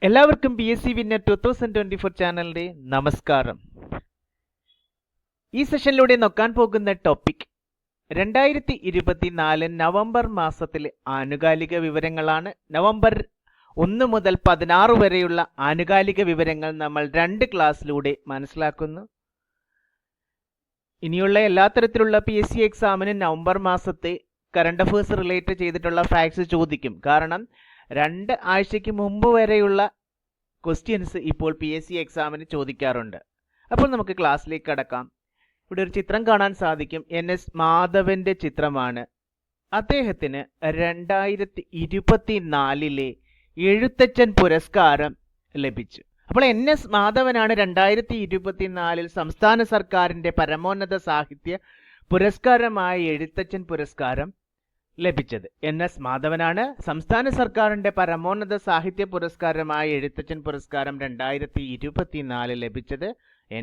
എല്ലാവർക്കും PSC winner 2024 ചാനലിന്റെ നമസ്കാരം. ഈ സെഷനിലൂടെ നോക്കാൻ പോകുന്ന ടോപ്പിക് 2024 നവംബർ മാസത്തിലെ ആനുകാലിക വിവരങ്ങളാണ്. നവംബർ 1 മുതൽ 16 വരെയുള്ള ആനുകാലിക വിവരങ്ങൾ നമ്മൾ 2 ക്ലാസ്സിലൂടെ മനസ്സിലാക്കുന്നു. ഇനിയുള്ള എല്ലാ തരത്തിലുള്ള PSC എക്സാമിന് നവംബർ മാസത്തെ കറണ്ട് അഫയേഴ്സ് റിലേറ്റ് ചെയ്തിട്ടുള്ള ഫാക്ട്സ് ചോദിക്കും. കാരണം 2 ആഴ്ചയ്ക്ക് മുമ്പ് വരെയുള്ള ക്വസ്റ്റ്യൻസ് ഇപ്പോൾ PSC എക്സാമിന് ചോദിക്കാറുണ്ട്. അപ്പോൾ നമുക്ക് ക്ലാസ്സിലേക്ക് കടക്കാം. ഇവിടെ ഒരു ചിത്രം കാണാൻ സാധിക്കും. NS മാധവന്റെ ചിത്രമാണ്. അദ്ദേഹത്തിന് 2024 എഴുത്തച്ഛൻ പുരസ്കാരം ലഭിച്ചു. അപ്പോൾ NS മാധവനാണ് 2024 സംസ്ഥാന സർക്കാരിന്റെ പരമോന്നത സാഹിത്യ പുരസ്കാരമായ എഴുത്തച്ഛൻ പുരസ്കാരം ലഭിച്ചത്. NS മാധവനാണ് സംസ്ഥാന സർക്കാരിന്റെ പരമോന്നത സാഹിത്യ പുരസ്കാരമായ എഴുത്തച്ഛൻ പുരസ്കാരം 2024 ലഭിച്ചത്.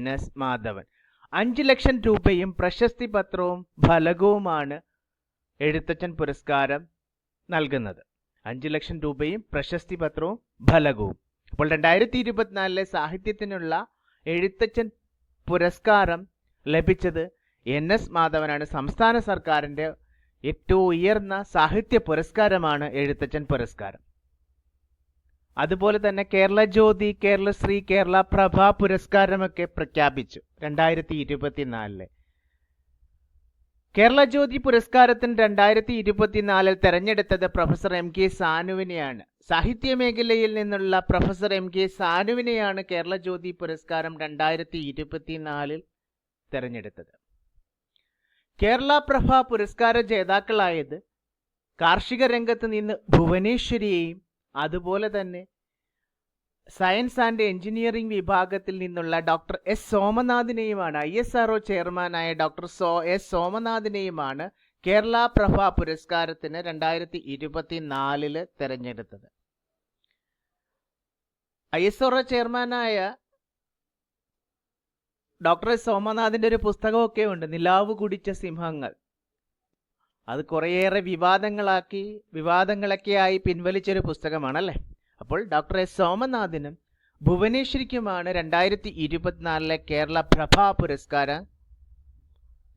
NS മാധവൻ 5 ലക്ഷം രൂപയും പ്രശസ്തി പത്രവും ഫലകവുമാണ് എഴുത്തച്ഛൻ പുരസ്കാരം നൽകുന്നത്. 5 ലക്ഷം രൂപയും പ്രശസ്തി പത്രവും ഫലകവും. അപ്പോൾ 2024 സാഹിത്യത്തിനുള്ള എഴുത്തച്ഛൻ പുരസ്കാരം ലഭിച്ചത് NS മാധവനാണ്. സംസ്ഥാന സർക്കാരിന്റെ ഏറ്റവും ഉയർന്ന സാഹിത്യ പുരസ്കാരമാണ് എഴുത്തച്ഛൻ പുരസ്കാരം. അതുപോലെ തന്നെ കേരള ജ്യോതി, കേരളശ്രീ, കേരള പ്രഭ പുരസ്കാരമൊക്കെ പ്രഖ്യാപിച്ചു 2024. കേരള ജ്യോതി പുരസ്കാരത്തിന് 2024 തെരഞ്ഞെടുത്തത് പ്രൊഫസർ MK സാനുവിനെയാണ്. സാഹിത്യ മേഖലയിൽ നിന്നുള്ള പ്രൊഫസർ MK സാനുവിനെയാണ് കേരള ജ്യോതി പുരസ്കാരം 2024 തെരഞ്ഞെടുത്തത്. കേരള പ്രഭ പുരസ്കാര ജേതാക്കളായത് കാർഷിക രംഗത്ത് നിന്ന് ഭുവനേശ്വരിയെയും അതുപോലെ തന്നെ സയൻസ് ആൻഡ് എഞ്ചിനീയറിംഗ് വിഭാഗത്തിൽ നിന്നുള്ള ഡോക്ടർ S സോമനാഥിനെയുമാണ്. ISRO ചെയർമാനായ ഡോക്ടർ S സോമനാഥിനെയുമാണ് കേരള പ്രഭ പുരസ്കാരത്തിന് 2024 തെരഞ്ഞെടുത്തത്. ISRO ചെയർമാനായ ഡോക്ടർ സോമനാഥിന്റെ ഒരു പുസ്തകമൊക്കെ ഉണ്ട്, നിലാവ് കുടിച്ച സിംഹങ്ങൾ. അത് കുറേയേറെ വിവാദങ്ങളൊക്കെയായി പിൻവലിച്ചൊരു പുസ്തകമാണല്ലേ. അപ്പോൾ ഡോക്ടർ S സോമനാഥിനും ഭുവനേശ്വരിക്കുമാണ് 2024 കേരള പ്രഭ പുരസ്കാര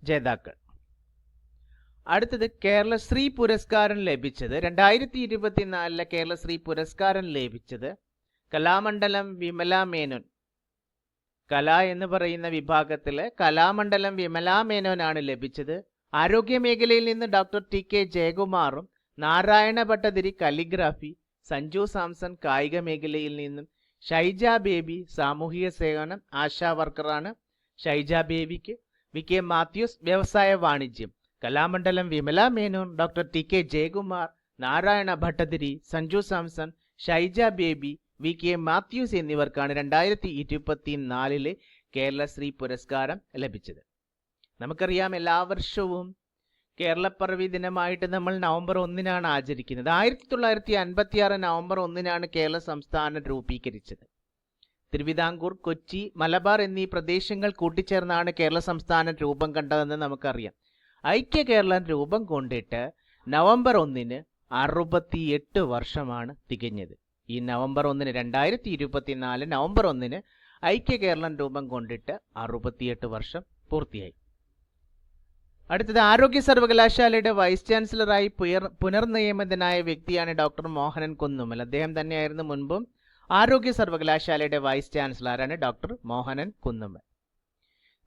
ജേതാക്കൾ. അടുത്തത് കേരളശ്രീ പുരസ്കാരം ലഭിച്ചത് 2024 കേരളശ്രീ പുരസ്കാരം ലഭിച്ചത് കലാമണ്ഡലം വിമല മേനോൻ. കല എന്ന് പറയുന്ന വിഭാഗത്തിൽ കലാമണ്ഡലം വിമല മേനോനാണ് ലഭിച്ചത്. ആരോഗ്യ മേഖലയിൽ നിന്ന് ഡോക്ടർ TK ജയകുമാറും നാരായണ ഭട്ടതിരി കലിഗ്രാഫി, സഞ്ജു സാംസൺ കായിക മേഖലയിൽ നിന്നും ഷൈജ ബേബി സാമൂഹിക സേവനം ആശാ വർക്കറാണ്. ഷൈജ ബേബിക്ക് VK മാത്യൂസ് വ്യവസായ വാണിജ്യം. Kalamandalam Vimala Menon, doctor TK Jayakumar, Narayana Bhattathiri, Sanju Samson, Shaija Baby, VK Mathews എന്നിവർക്കാണ് 2024 കേരളശ്രീ പുരസ്കാരം ലഭിച്ചത്. നമുക്കറിയാം, എല്ലാ വർഷവും കേരളപ്പിറവി ദിനമായിട്ട് നമ്മൾ നവംബർ 1 ആചരിക്കുന്നത്. 1956 നവംബർ 1 കേരള സംസ്ഥാനം രൂപീകരിച്ചത്. തിരുവിതാംകൂർ, കൊച്ചി, മലബാർ എന്നീ പ്രദേശങ്ങൾ കൂട്ടിച്ചേർന്നാണ് കേരള സംസ്ഥാനം രൂപം കണ്ടതെന്ന് നമുക്കറിയാം. ഐക്യ കേരളം രൂപം കൊണ്ടിട്ട് നവംബർ 1 68 വർഷമാണ് തികഞ്ഞത്. ഈ നവംബർ 1 2024 നവംബർ 1 ഐക്യ കേരളം രൂപം കൊണ്ടിട്ട് 68 വർഷം പൂർത്തിയായി. അടുത്തത് ആരോഗ്യ സർവകലാശാലയുടെ വൈസ് ചാൻസലറായി പുനർനിയമിതനായ വ്യക്തിയാണ് ഡോക്ടർ മോഹനൻ കുന്നുമ്മൽ. അദ്ദേഹം തന്നെയായിരുന്നു മുൻപും ആരോഗ്യ സർവകലാശാലയുടെ വൈസ് ചാൻസലറാണ് ഡോക്ടർ മോഹനൻ കുന്നുമ്മൽ.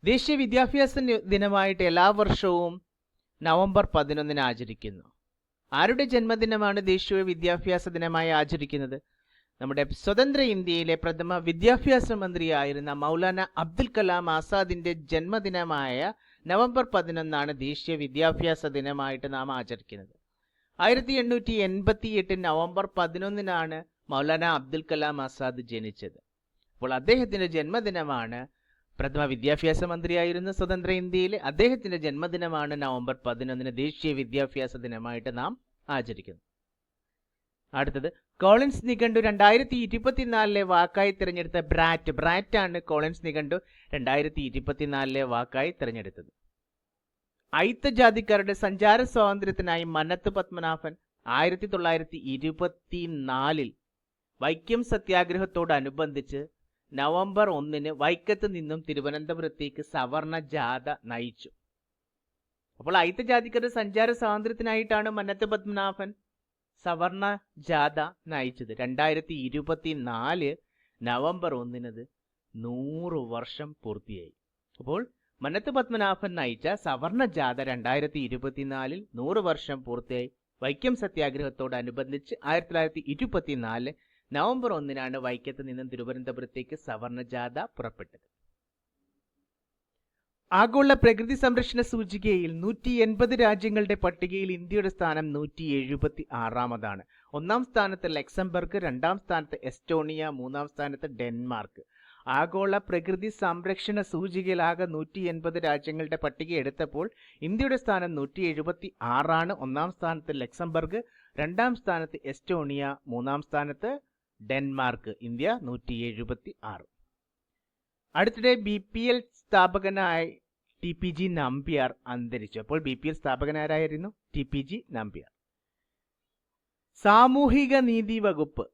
ദേശീയ വിദ്യാഭ്യാസ ദിനമായിട്ട് എല്ലാ വർഷവും നവംബർ 11 ആചരിക്കുന്നു. ആരുടെ ജന്മദിനമാണ് ദേശീയ വിദ്യാഭ്യാസ ദിനമായി ആചരിക്കുന്നത്? നമ്മുടെ സ്വതന്ത്ര ഇന്ത്യയിലെ പ്രഥമ വിദ്യാഭ്യാസ മന്ത്രിയായിരുന്ന മൗലാന അബ്ദുൽ കലാം ആസാദിന്റെ ജന്മദിനമായ നവംബർ 11 ദേശീയ വിദ്യാഭ്യാസ ദിനമായിട്ട് നാം ആചരിക്കുന്നത്. 1888 നവംബർ 11 മൗലാന അബ്ദുൽ കലാം ആസാദ് ജനിച്ചത്. അപ്പോൾ അദ്ദേഹത്തിന്റെ ജന്മദിനമാണ്. പ്രഥമ വിദ്യാഭ്യാസ മന്ത്രിയായിരുന്ന സ്വതന്ത്ര ഇന്ത്യയിലെ അദ്ദേഹത്തിന്റെ ജന്മദിനമാണ് നവംബർ 11 ദേശീയ വിദ്യാഭ്യാസ ദിനമായിട്ട് നാം ആചരിക്കുന്നു. അടുത്തത് കോളിൻസ് നിഘണ്ടു 2024 വാക്കായി തിരഞ്ഞെടുത്ത ബ്രാറ്റാണ് കോളിൻസ് നിഘണ്ടു 2024 വാക്കായി തിരഞ്ഞെടുത്തത്. അയിത്ത ജാതിക്കാരുടെ സഞ്ചാര സ്വാതന്ത്ര്യത്തിനായി മന്നത്ത് പത്മനാഭൻ 1924 വൈക്കം സത്യാഗ്രഹത്തോടനുബന്ധിച്ച് നവംബർ 1 വൈക്കത്ത് നിന്നും തിരുവനന്തപുരത്തേക്ക് സവർണ ജാഥ നയിച്ചു. അപ്പോൾ അയിത്ത ജാതിക്കാരുടെ സഞ്ചാര സ്വാതന്ത്ര്യത്തിനായിട്ടാണ് മന്നത്ത് പത്മനാഭൻ സവർണ ജാഥ നയിച്ചത്. 2024 നവംബർ 1 100 വർഷം പൂർത്തിയായി. അപ്പോൾ മന്നത്ത് പത്മനാഭൻ നയിച്ച സവർണ ജാഥ 2024 100 വർഷം പൂർത്തിയായി. വൈക്കം സത്യാഗ്രഹത്തോടനുബന്ധിച്ച് 1924 നവംബർ 1 വൈക്കത്ത് നിന്നും തിരുവനന്തപുരത്തേക്ക് സവർണ ജാഥ പുറപ്പെട്ടത്. ആഗോള പ്രകൃതി സംരക്ഷണ സൂചികയിൽ 180 രാജ്യങ്ങളുടെ പട്ടികയിൽ ഇന്ത്യയുടെ സ്ഥാനം 176-ാമതാണ്. 1-ാം സ്ഥാനത്ത് ലക്സംബർഗ്, 2-ാം സ്ഥാനത്ത് എസ്റ്റോണിയ, 3-ാം സ്ഥാനത്ത് ഡെൻമാർക്ക്. ആഗോള പ്രകൃതി സംരക്ഷണ സൂചികയിൽ ആകെ 180 രാജ്യങ്ങളുടെ പട്ടിക എടുത്തപ്പോൾ ഇന്ത്യയുടെ സ്ഥാനം 176-ആണ്. 1-ാം സ്ഥാനത്ത് ലക്സംബർഗ്, 2-ാം സ്ഥാനത്ത് എസ്റ്റോണിയ, 3-ാം സ്ഥാനത്ത് ഡെൻമാർക്ക്. ഇന്ത്യ 176. അടുത്തിടെ BPL സ്ഥാപകനായ TPG നമ്പ്യാർ അന്തരിച്ചു. അപ്പോൾ BPL സ്ഥാപകനാരായിരുന്നു? TPG നമ്പ്യാർ. സാമൂഹിക നീതി വകുപ്പ്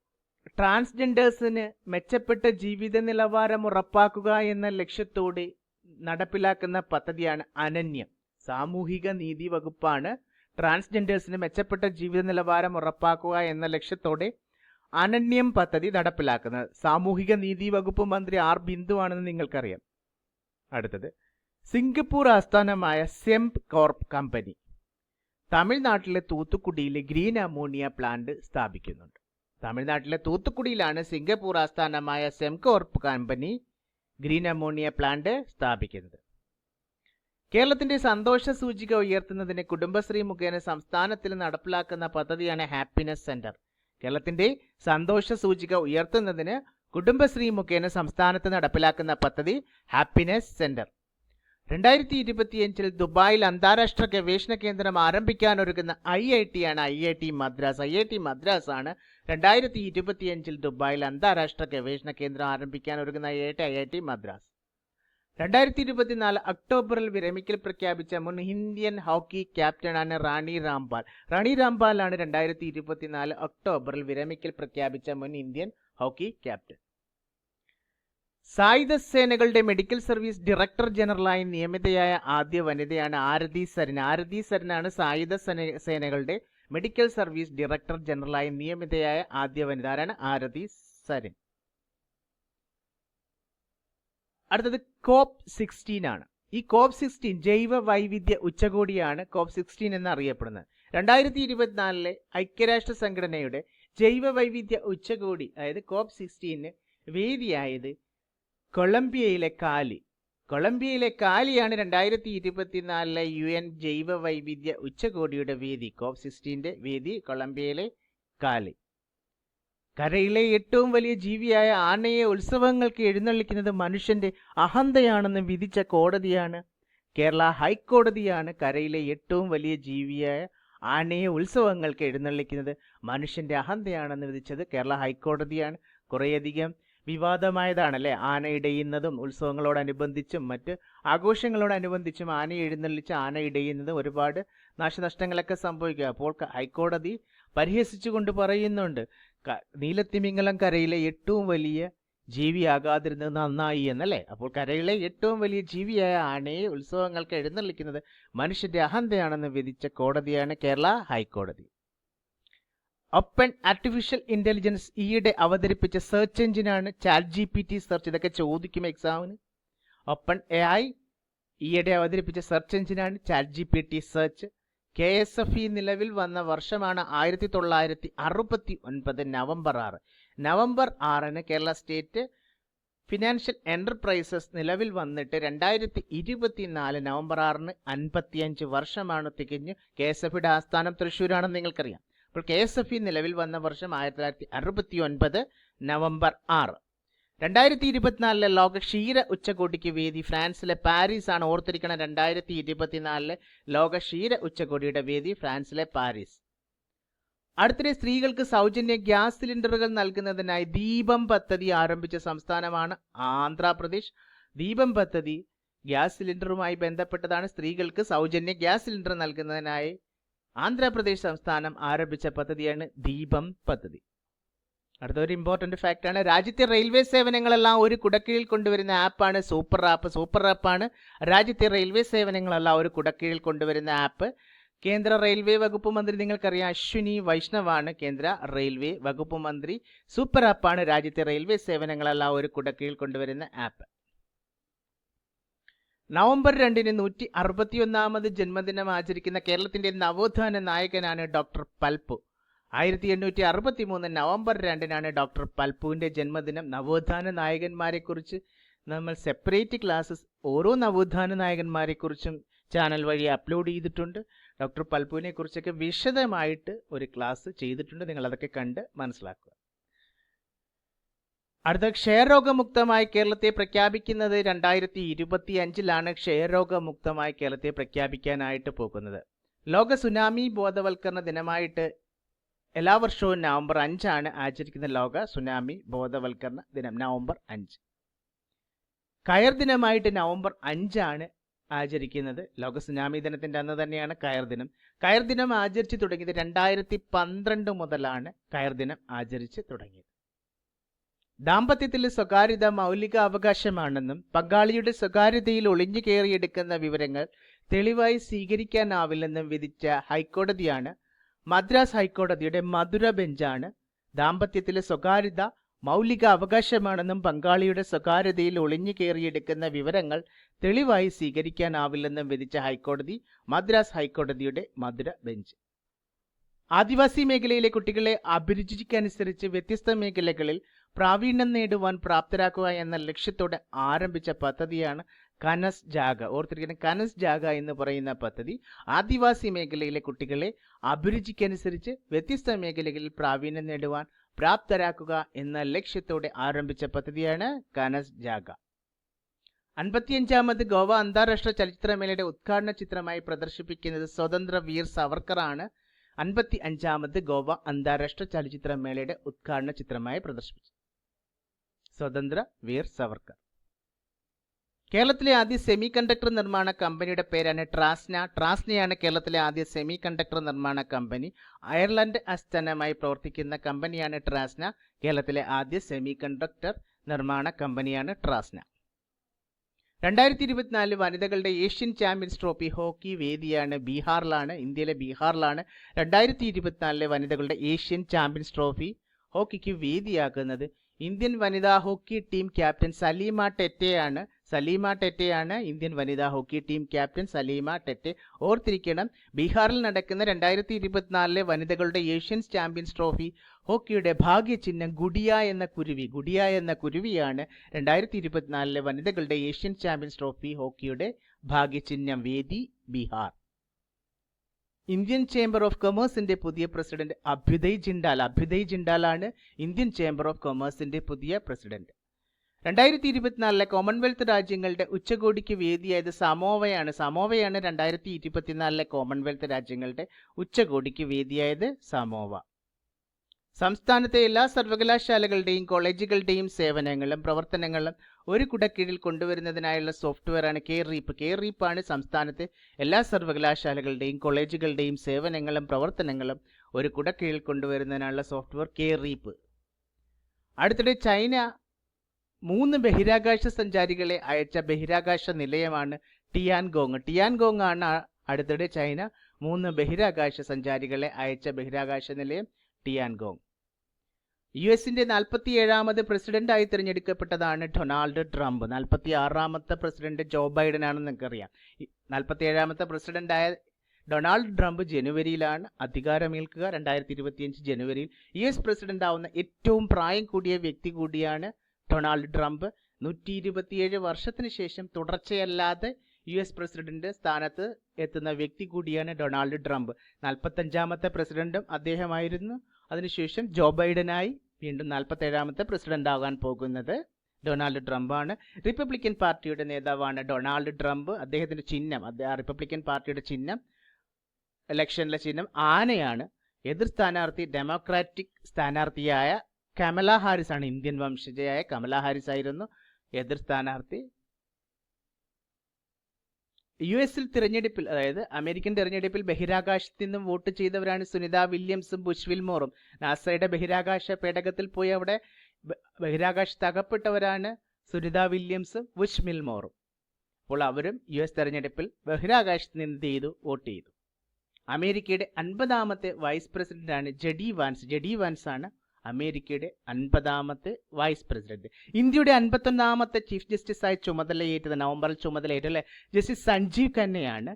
ട്രാൻസ്ജെൻഡേഴ്സിന് മെച്ചപ്പെട്ട ജീവിത നിലവാരം ഉറപ്പാക്കുക എന്ന ലക്ഷ്യത്തോടെ നടപ്പിലാക്കുന്ന പദ്ധതിയാണ് അനന്യം. സാമൂഹിക നീതി വകുപ്പാണ് ട്രാൻസ്ജെൻഡേഴ്സിന് മെച്ചപ്പെട്ട ജീവിത നിലവാരം ഉറപ്പാക്കുക എന്ന ലക്ഷ്യത്തോടെ അനന്യം പദ്ധതി നടപ്പിലാക്കുന്നത്. സാമൂഹിക നീതി വകുപ്പ് മന്ത്രി R ബിന്ദു ആണെന്ന് നിങ്ങൾക്കറിയാം. അടുത്തത് സിംഗപ്പൂർ ആസ്ഥാനമായ സെംപ് കോർപ്പ് കമ്പനി തമിഴ്നാട്ടിലെ തൂത്തുക്കുടിയിലെ ഗ്രീൻ അമോണിയ പ്ലാന്റ് സ്ഥാപിക്കുന്നുണ്ട്. തമിഴ്നാട്ടിലെ തൂത്തുക്കുടിയിലാണ് സിംഗപ്പൂർ ആസ്ഥാനമായ സെംകോർപ്പ് കമ്പനി ഗ്രീൻ അമോണിയ പ്ലാന്റ് സ്ഥാപിക്കുന്നത്. കേരളത്തിന്റെ സന്തോഷ സൂചിക ഉയർത്തുന്നതിന് കുടുംബശ്രീ മുഖേന സംസ്ഥാനത്തിൽ നടപ്പിലാക്കുന്ന പദ്ധതിയാണ് ഹാപ്പിനെസ് സെന്റർ. കേരളത്തിന്റെ സന്തോഷ സൂചിക ഉയർത്തുന്നതിന് കുടുംബശ്രീ മുഖേന സംസ്ഥാനത്ത് നടപ്പിലാക്കുന്ന പദ്ധതി ഹാപ്പിനെസ് സെന്റർ. 2025 ദുബായിൽ അന്താരാഷ്ട്ര ഗവേഷണ കേന്ദ്രം ആരംഭിക്കാനൊരുങ്ങുന്ന IIT ആണ് IIT മദ്രാസ്. IIT മദ്രാസ് ആണ് 2025 ദുബായിൽ അന്താരാഷ്ട്ര ഗവേഷണ കേന്ദ്രം ആരംഭിക്കാനൊരുങ്ങുന്ന IIT മദ്രാസ്. 2024 ഒക്ടോബറിൽ വിരമിക്കൽ പ്രഖ്യാപിച്ച മുൻ ഇന്ത്യൻ ഹോക്കി ക്യാപ്റ്റനാണ് റാണി രാംപാൽ. റാണി രാംപാലാണ് 2024 ഒക്ടോബറിൽ വിരമിക്കൽ പ്രഖ്യാപിച്ച മുൻ ഇന്ത്യൻ ഹോക്കി ക്യാപ്റ്റൻ. സായുധ സേനകളുടെ മെഡിക്കൽ സർവീസ് ഡയറക്ടർ ജനറലായി നിയമിതയായ ആദ്യ വനിതയാണ് ആരതി സരൻ. ആരതി സരനാണ് സായുധ സേനകളുടെ മെഡിക്കൽ സർവീസ് ഡയറക്ടർ ജനറലായി നിയമിതയായ ആദ്യ വനിത. ആരാണ്? ആരതി സരൻ. അടുത്തത് COP16 ആണ്. ഈ COP16 ജൈവ വൈവിധ്യ ഉച്ചകോടിയാണ് COP16 എന്നറിയപ്പെടുന്നത്. 2024 ഐക്യരാഷ്ട്ര സംഘടനയുടെ ജൈവ വൈവിധ്യ ഉച്ചകോടി അതായത് COP16 വേദിയായത് കൊളംബിയയിലെ കാലി. കൊളംബിയയിലെ കാലിയാണ് 2024 UN ജൈവ വൈവിധ്യ ഉച്ചകോടിയുടെ വേദി. COP16 വേദി കൊളംബിയയിലെ കാലി. കരയിലെ ഏറ്റവും വലിയ ജീവിയായ ആനയെ ഉത്സവങ്ങൾക്ക് എഴുന്നള്ളിക്കുന്നത് മനുഷ്യന്റെ അഹന്തയാണെന്ന് വിധിച്ച കോടതിയാണ് കേരള ഹൈക്കോടതിയാണ്. കരയിലെ ഏറ്റവും വലിയ ജീവിയായ ആനയെ ഉത്സവങ്ങൾക്ക് എഴുന്നള്ളിക്കുന്നത് മനുഷ്യന്റെ അഹന്തയാണെന്ന് വിധിച്ചത് കേരള ഹൈക്കോടതിയാണ്. കുറേയധികം വിവാദമായതാണല്ലേ ആന ഇടയുന്നതും ഉത്സവങ്ങളോടനുബന്ധിച്ചും മറ്റ് ആഘോഷങ്ങളോടനുബന്ധിച്ചും ആന എഴുന്നള്ളിച്ച് ആന ഇടയുന്നതും ഒരുപാട് നാശനഷ്ടങ്ങളൊക്കെ സംഭവിക്കുക. അപ്പോൾ ഹൈക്കോടതി പരിഹസിച്ചുകൊണ്ട് പറയുന്നുണ്ട് നീലത്തിമിംഗലം കരയിലെ ഏറ്റവും വലിയ ജീവിയാകാതിരുന്നത് നന്നായി എന്നല്ലേ. അപ്പോൾ കരയിലെ ഏറ്റവും വലിയ ജീവിയായ ആനയെ ഉത്സവങ്ങൾക്ക് എഴുന്നള്ളിക്കുന്നത് മനുഷ്യന്റെ അഹന്തയാണെന്ന് വിധിച്ച കോടതിയാണ് കേരള ഹൈക്കോടതി. ഓപ്പൺ ആർട്ടിഫിഷ്യൽ ഇന്റലിജൻസ് ഈയിടെ അവതരിപ്പിച്ച സെർച്ച് എഞ്ചിനാണ് ChatGPT സെർച്ച്. ഇതൊക്കെ ചോദിക്കും എക്സാമിന്. ഓപ്പൺ AI ഈയിടെ അവതരിപ്പിച്ച സെർച്ച് എഞ്ചിനാണ് ChatGPT സെർച്ച്. KSFE നിലവിൽ വന്ന വർഷമാണ് 1969 November 6. November 6 Kerala state financial enterprises നിലവിൽ വന്നിട്ട് 2024 നവംബർ 6 55 വർഷമാണ് തികഞ്ഞ്. KSFEയുടെ ആസ്ഥാനം തൃശ്ശൂരാണെന്ന് നിങ്ങൾക്കറിയാം. അപ്പോൾ KSFE നിലവിൽ വന്ന വർഷം 1969 നവംബർ 6. 2024 ലോക ക്ഷീര ഉച്ചകോടിക്ക് വേദി ഫ്രാൻസിലെ പാരീസ് ആണ്. ഓർത്തിരിക്കണം, 2024 ലോക ക്ഷീര ഉച്ചകോടിയുടെ വേദി ഫ്രാൻസിലെ പാരീസ്. അടുത്തിടെ സ്ത്രീകൾക്ക് സൗജന്യ ഗ്യാസ് സിലിണ്ടറുകൾ നൽകുന്നതിനായി ദീപം പദ്ധതി ആരംഭിച്ച സംസ്ഥാനമാണ് ആന്ധ്രാപ്രദേശ്. ദീപം പദ്ധതി ഗ്യാസ് സിലിണ്ടറുമായി ബന്ധപ്പെട്ടതാണ്. സ്ത്രീകൾക്ക് സൗജന്യ ഗ്യാസ് സിലിണ്ടർ നൽകുന്നതിനായി ആന്ധ്രാപ്രദേശ് സംസ്ഥാനം ആരംഭിച്ച പദ്ധതിയാണ് ദീപം പദ്ധതി. അടുത്തൊരു ഇമ്പോർട്ടൻ്റ് ഫാക്റ്റാണ്, രാജ്യത്തെ റെയിൽവേ സേവനങ്ങളെല്ലാം ഒരു കുടക്കീഴിൽ കൊണ്ടുവരുന്ന ആപ്പാണ് സൂപ്പർ ആപ്പ്. സൂപ്പർ ആപ്പാണ് രാജ്യത്തെ റെയിൽവേ സേവനങ്ങളെല്ലാം ഒരു കുടക്കീഴിൽ കൊണ്ടുവരുന്ന ആപ്പ്. കേന്ദ്ര റെയിൽവേ വകുപ്പ് മന്ത്രി നിങ്ങൾക്കറിയാം, അശ്വിനി വൈഷ്ണവാണ് കേന്ദ്ര റെയിൽവേ വകുപ്പ് മന്ത്രി. സൂപ്പർ ആപ്പാണ് രാജ്യത്തെ റെയിൽവേ സേവനങ്ങളെല്ലാം ഒരു കുടക്കീഴിൽ കൊണ്ടുവരുന്ന ആപ്പ്. നവംബർ 2-ന് 161ാമത് ജന്മദിനം ആചരിക്കുന്ന കേരളത്തിന്റെ നവോത്ഥാന നായകനാണ് ഡോക്ടർ പൽപ്പു. 1863 നവംബർ 2-നാണ് ഡോക്ടർ പൽപ്പുവിന്റെ ജന്മദിനം. നവോത്ഥാന നായകന്മാരെ കുറിച്ച് നമ്മൾ സെപ്പറേറ്റ് ക്ലാസ്സസ് ഓരോ നവോത്ഥാന നായകന്മാരെ കുറിച്ചും ചാനൽ വഴി അപ്ലോഡ് ചെയ്തിട്ടുണ്ട്. ഡോക്ടർ പൽപ്പുവിനെ കുറിച്ചൊക്കെ വിശദമായിട്ട് ഒരു ക്ലാസ് ചെയ്തിട്ടുണ്ട്. നിങ്ങൾ അതൊക്കെ കണ്ട് മനസ്സിലാക്കുക. അടുത്ത ക്ഷയരോഗമുക്തമായി കേരളത്തെ പ്രഖ്യാപിക്കുന്നത് 2025-ലാണ്. ക്ഷയരോഗമുക്തമായി കേരളത്തെ പ്രഖ്യാപിക്കാനായിട്ട് പോകുന്നത്. ലോക സുനാമി ബോധവൽക്കരണ ദിനമായിട്ട് എല്ലാ വർഷവും നവംബർ 5-ആണ് ആചരിക്കുന്ന ലോക സുനാമി ബോധവൽക്കരണ ദിനം, നവംബർ 5. കയർ ദിനമായിട്ട് നവംബർ 5-ആണ് ആചരിക്കുന്നത്. ലോക സുനാമി ദിനത്തിൻ്റെ അന്ന് തന്നെയാണ് കയർ ദിനം. കയർ ദിനം ആചരിച്ചു തുടങ്ങിയത് 2012 മുതലാണ് കയർ ദിനം ആചരിച്ച് തുടങ്ങിയത്. ദാമ്പത്യത്തിൽ സ്വകാര്യത മൗലിക അവകാശമാണെന്നും പങ്കാളിയുടെ സ്വകാര്യതയിൽ ഒളിഞ്ഞു കയറിയെടുക്കുന്ന വിവരങ്ങൾ തെളിവായി സ്വീകരിക്കാനാവില്ലെന്നും വിധിച്ച ഹൈക്കോടതിയാണ് മദ്രാസ് ഹൈക്കോടതിയുടെ മധുര ബെഞ്ചാണ് ദാമ്പത്യത്തിലെ സ്വകാര്യത മൗലിക അവകാശമാണെന്നും പങ്കാളിയുടെ സ്വകാര്യതയിൽ ഒളിഞ്ഞു കയറിയെടുക്കുന്ന വിവരങ്ങൾ തെളിവായി സ്വീകരിക്കാനാവില്ലെന്നും വിധിച്ച ഹൈക്കോടതി മദ്രാസ് ഹൈക്കോടതിയുടെ മധുര ബെഞ്ച്. ആദിവാസി മേഖലയിലെ കുട്ടികളെ അഭിരുചിക്കനുസരിച്ച് വ്യത്യസ്ത മേഖലകളിൽ പ്രാവീണ്യം നേടുവാൻ പ്രാപ്തരാക്കുക എന്ന ലക്ഷ്യത്തോടെ ആരംഭിച്ച പദ്ധതിയാണ് കനസ് ജാഗ. ഓർത്തിരിക്കുന്ന കനസ് ജാഗ എന്ന് പറയുന്ന പദ്ധതി ആദിവാസി മേഖലയിലെ കുട്ടികളെ അഭിരുചിക്കനുസരിച്ച് വ്യത്യസ്ത മേഖലകളിൽ പ്രാവീണ്യം നേടുവാൻ പ്രാപ്തരാക്കുക എന്ന ലക്ഷ്യത്തോടെ ആരംഭിച്ച പദ്ധതിയാണ് കനസ് ജാഗ. 55ാമത് ഗോവ അന്താരാഷ്ട്ര ചലച്ചിത്രമേളയുടെ ഉദ്ഘാടന ചിത്രമായി പ്രദർശിപ്പിക്കുന്നത് സ്വതന്ത്ര വീർ സവർക്കറാണ്. 55ാമത് ഗോവ അന്താരാഷ്ട്ര ചലച്ചിത്രമേളയുടെ ഉദ്ഘാടന ചിത്രമായി പ്രദർശിപ്പിച്ചു സ്വതന്ത്ര വീർ സവർക്കർ. കേരളത്തിലെ ആദ്യ സെമി കണ്ടക്ടർ നിർമ്മാണ കമ്പനിയുടെ പേരാണ് ട്രാസ്ന. ട്രാസ്നയാണ് കേരളത്തിലെ ആദ്യ സെമി കണ്ടക്ടർ നിർമ്മാണ കമ്പനി. അയർലൻഡ് ആസ്ഥാനമായി പ്രവർത്തിക്കുന്ന കമ്പനിയാണ് ട്രാസ്ന. കേരളത്തിലെ ആദ്യ സെമി കണ്ടക്ടർ നിർമ്മാണ കമ്പനിയാണ് ട്രാസ്ന. 2024 വനിതകളുടെ ഏഷ്യൻ ചാമ്പ്യൻസ് ട്രോഫി ഹോക്കി വേദിയാണ് ബീഹാറിലാണ്, ഇന്ത്യയിലെ ബീഹാറിലാണ് 2024 വനിതകളുടെ ഏഷ്യൻ ചാമ്പ്യൻസ് ട്രോഫി ഹോക്കിക്ക് വേദിയാക്കുന്നത്. ഇന്ത്യൻ വനിതാ ഹോക്കി ടീം ക്യാപ്റ്റൻ സലീമ ടെറ്റെയാണ് ഇന്ത്യൻ വനിതാ hockey team captain Salima Tete. ഓർത്തിരിക്കണം, ബീഹാറിൽ നടക്കുന്ന 2024 വനിതകളുടെ ഏഷ്യൻ ചാമ്പ്യൻസ് ട്രോഫി ഹോക്കിയുടെ ഭാഗ്യചിഹ്നം ഗുഡിയ എന്ന കുരുവിയാണ് 2024 വനിതകളുടെ ഏഷ്യൻ ചാമ്പ്യൻസ് ട്രോഫി ഹോക്കിയുടെ ഭാഗ്യചിഹ്നം. വേദി ബീഹാർ. ഇന്ത്യൻ ചേംബർ ഓഫ് കൊമേഴ്സിന്റെ പുതിയ പ്രസിഡന്റ് അഭ്യുദയ് ജിണ്ടാലാണ് ഇന്ത്യൻ ചേംബർ ഓഫ് കൊമേഴ്സിന്റെ പുതിയ പ്രസിഡന്റ്. 2024 കോമൺവെൽത്ത് രാജ്യങ്ങളുടെ ഉച്ചകോടിക്ക് വേദിയായത് സമോവയാണ് 2024 കോമൺവെൽത്ത് രാജ്യങ്ങളുടെ ഉച്ചകോടിക്ക് വേദിയായത് സമോവ. സംസ്ഥാനത്തെ എല്ലാ സർവകലാശാലകളുടെയും കോളേജുകളുടെയും സേവനങ്ങളും പ്രവർത്തനങ്ങളും ഒരു കുടക്കീഴിൽ കൊണ്ടുവരുന്നതിനായുള്ള സോഫ്റ്റ്വെയറാണ് കെയർ ആണ് സംസ്ഥാനത്തെ എല്ലാ സർവകലാശാലകളുടെയും കോളേജുകളുടെയും സേവനങ്ങളും പ്രവർത്തനങ്ങളും ഒരു കുടക്കീഴിൽ കൊണ്ടുവരുന്നതിനുള്ള സോഫ്റ്റ്വെയർ കെയർ. അടുത്തിടെ ചൈന 3 ബഹിരാകാശ സഞ്ചാരികളെ അയച്ച ബഹിരാകാശ നിലയമാണ് ടിയാൻഗോങ് ആണ്. അടുത്തിടെ ചൈന 3 ബഹിരാകാശ സഞ്ചാരികളെ അയച്ച ബഹിരാകാശ നിലയം ടിയാൻഗോങ്. യുഎസിന്റെ 47ാമത് പ്രസിഡന്റായി തിരഞ്ഞെടുക്കപ്പെട്ടതാണ് ഡൊണാൾഡ് ട്രംപ്. 46ാമത്തെ പ്രസിഡന്റ് ജോ ബൈഡൻ ആണെന്ന് നിങ്ങൾക്കറിയാം. 47ാമത്തെ പ്രസിഡന്റായ ഡൊണാൾഡ് ട്രംപ് ജനുവരിയിലാണ് അധികാരമേൽക്കുക. 2025 ജനുവരിയിൽ യുഎസ് പ്രസിഡന്റ് ആവുന്ന ഏറ്റവും പ്രായം കൂടിയ വ്യക്തി കൂടിയാണ് ഡൊണാൾഡ് ട്രംപ്. 127 വർഷത്തിന് ശേഷം തുടർച്ചയല്ലാതെ യുഎസ് പ്രസിഡന്റ് സ്ഥാനത്ത് എത്തുന്ന വ്യക്തി കൂടിയാണ് ഡൊണാൾഡ് ട്രംപ്. 45ാമത്തെ പ്രസിഡന്റും അദ്ദേഹമായിരുന്നു. അതിനുശേഷം ജോ ബൈഡനായി വീണ്ടും 47ാമത്തെ പ്രസിഡന്റ് ആകാൻ പോകുന്നത് ഡൊണാൾഡ് ട്രംപാണ്. റിപ്പബ്ലിക്കൻ പാർട്ടിയുടെ നേതാവാണ് ഡൊണാൾഡ് ട്രംപ്. അദ്ദേഹത്തിന്റെ ചിഹ്നം, റിപ്പബ്ലിക്കൻ പാർട്ടിയുടെ ചിഹ്നം, ഇലക്ഷനിലെ ചിഹ്നം ആനയാണ്. എതിർ സ്ഥാനാർത്ഥി ഡെമോക്രാറ്റിക് സ്ഥാനാർത്ഥിയായ കമല ഹാരിസ് ആണ്. ഇന്ത്യൻ വംശജയായ കമല ഹാരിസ് ആയിരുന്നു എതിർ സ്ഥാനാർത്ഥി. യു എസിൽ തിരഞ്ഞെടുപ്പിൽ, അതായത് അമേരിക്കൻ തിരഞ്ഞെടുപ്പിൽ ബഹിരാകാശത്ത് നിന്നും വോട്ട് ചെയ്തവരാണ് സുനിത വില്യംസും ബുഷ് വിൽമോറും. നാസയുടെ ബഹിരാകാശ പേടകത്തിൽ പോയി അവിടെ ബഹിരാകാശത്ത് അകപ്പെട്ടവരാണ് സുനിത വില്യംസും ബുഷ് വിൽമോറും. അപ്പോൾ അവരും യു എസ് തെരഞ്ഞെടുപ്പിൽ ബഹിരാകാശത്ത് നിന്ന് ചെയ്തു വോട്ട് ചെയ്തു. അമേരിക്കയുടെ 50ാമത്തെ വൈസ് പ്രസിഡന്റാണ് ജെഡി വാൻസ്. ജെഡി വാൻസ് ആണ് അമേരിക്കയുടെ 50ാമത്തെ വൈസ് പ്രസിഡന്റ്. ഇന്ത്യയുടെ 51ാമത്തെ ചീഫ് ജസ്റ്റിസായി ചുമതലയേറ്റത്, നവംബറിൽ ചുമതലയേറ്റത് അല്ലെ, ജസ്റ്റിസ് സഞ്ജീവ് ഖന്നയാണ്.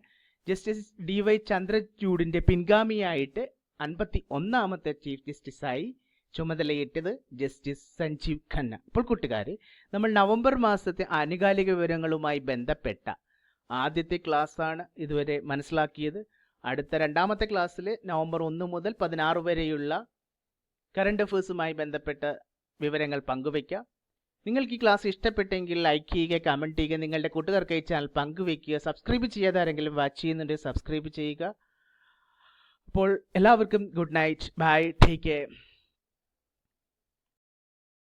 ജസ്റ്റിസ് DY ചന്ദ്രചൂഡിന്റെ പിൻഗാമിയായിട്ട് 51ാമത്തെ ചീഫ് ജസ്റ്റിസായി ചുമതലയേറ്റത് ജസ്റ്റിസ് സഞ്ജീവ് ഖന്ന. അപ്പോൾ കൂട്ടുകാരെ, നമ്മൾ നവംബർ മാസത്തെ ആനുകാലിക വിവരങ്ങളുമായി ബന്ധപ്പെട്ട ആദ്യത്തെ ക്ലാസ്സാണ് ഇതുവരെ മനസ്സിലാക്കിയത്. അടുത്ത 2ാമത്തെ ക്ലാസ്സിൽ നവംബർ 1 മുതൽ 16 വരെയുള്ള കറണ്ട് അഫേഴ്സുമായി ബന്ധപ്പെട്ട വിവരങ്ങൾ പങ്കുവയ്ക്കാം. നിങ്ങൾക്ക് ഈ ക്ലാസ് ഇഷ്ടപ്പെട്ടെങ്കിൽ ലൈക്ക് ചെയ്യുക, കമൻറ്റ് ചെയ്യുക, നിങ്ങളുടെ കൂട്ടുകാർക്ക് ഈ ചാനൽ പങ്കുവയ്ക്കുക. സബ്സ്ക്രൈബ് ചെയ്യാതെ ആരെങ്കിലും വാച്ച് ചെയ്യുന്നുണ്ടെങ്കിൽ സബ്സ്ക്രൈബ് ചെയ്യുക. അപ്പോൾ എല്ലാവർക്കും good night, bye, take care.